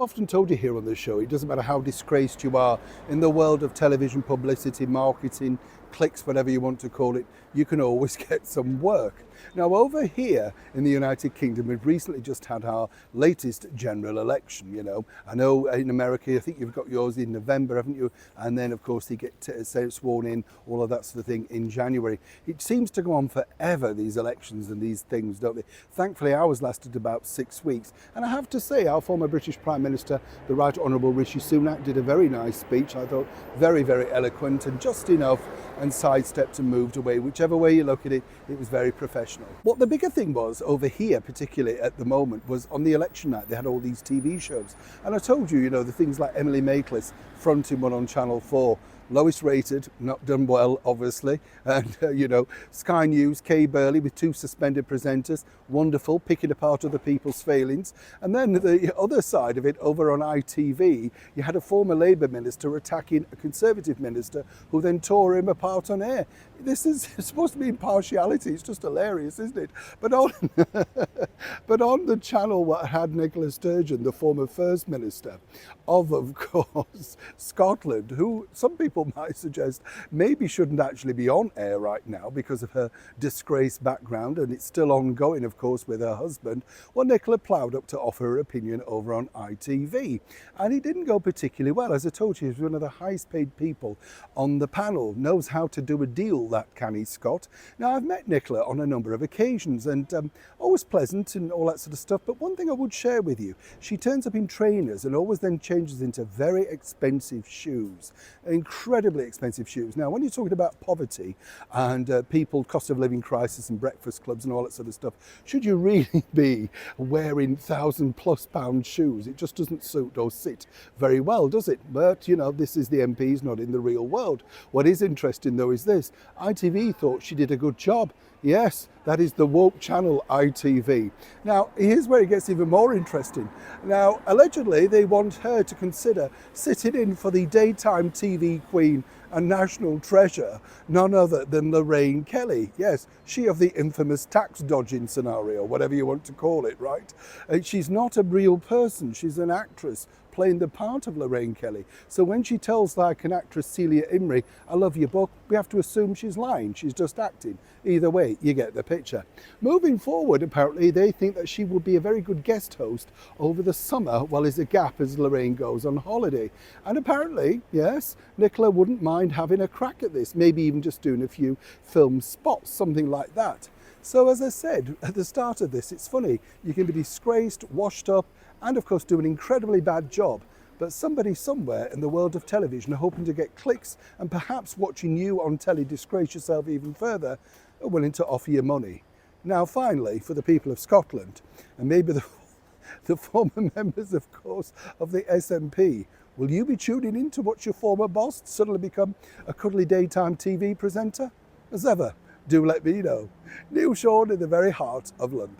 I've often told you here on the show, it doesn't matter how disgraced you are in the world of television publicity, marketing, clicks, whatever you want to call it, you can always get some work. Now, over here in the United Kingdom, we've recently just had our latest general election. I know in America, I think you've got yours in November, haven't you? And then, of course, you get sworn in, all of that sort of thing in January. It seems to go on forever, these elections and these things, don't they? Thankfully, ours lasted about 6 weeks. And I have to say, our former British Prime Minister, the Right Honourable Rishi Sunak, did a very nice speech. I thought very, very eloquent and just enough, and sidestepped and moved away. Whichever way you look at it, it was very professional. What the bigger thing was over here, particularly at the moment, was on the election night, they had all these TV shows. And I told you, the things like Emily Maitlis fronting one on Channel 4, lowest rated, not done well, obviously. And, Sky News, Kay Burley with 2 suspended presenters, wonderful, picking apart other people's failings. And then the other side of it, over on ITV, you had a former Labour minister attacking a Conservative minister who then tore him apart on air. This is supposed to be impartiality. It's just hilarious, isn't it? But on, but on the channel what had Nicola Sturgeon, the former First Minister of course, Scotland, who some people might suggest maybe shouldn't actually be on air right now because of her disgraced background, and it's still ongoing, of course, with her husband. Well, Nicola ploughed up to offer her opinion over on ITV, and it didn't go particularly well. As I told you, he's one of the highest paid people on the panel, knows how to do a deal, that canny Scot. Now, I've met Nicola on a number of occasions, and always pleasant and all that sort of stuff, but one thing I would share with you, she turns up in trainers and always then changes into very expensive shoes, incredibly expensive shoes. Now, when you're talking about poverty and people, cost of living crisis and breakfast clubs and all that sort of stuff, should you really be wearing £1,000+ shoes? It just doesn't suit or sit very well, does it? But, this is the MPs, not in the real world. What is interesting, though, is this. ITV thought she did a good job. Yes, that is the woke channel, ITV. Now, here's where it gets even more interesting. Now, allegedly, they want her to consider sitting in for the daytime TV queen and national treasure, none other than Lorraine Kelly. Yes, she of the infamous tax dodging scenario, whatever you want to call it, right? She's not a real person. She's an actress playing the part of Lorraine Kelly. So when she tells like an actress, Celia Imrie, I love your book, we have to assume she's lying. She's just acting. Either way, you get the picture. Moving forward, apparently, they think that she will be a very good guest host over the summer while there's a gap as Lorraine goes on holiday. And apparently, yes, Nicola wouldn't mind having a crack at this, maybe even just doing a few film spots, something like that. So as I said at the start of this, it's funny, you can be disgraced, washed up, and of course do an incredibly bad job, but somebody somewhere in the world of television are hoping to get clicks and perhaps watching you on telly disgrace yourself even further are willing to offer you money. Now finally, for the people of Scotland, and maybe the former members, of course, of the SNP, will you be tuning in to watch your former boss suddenly become a cuddly daytime TV presenter? As ever, do let me know. Neil Sean in the very heart of London.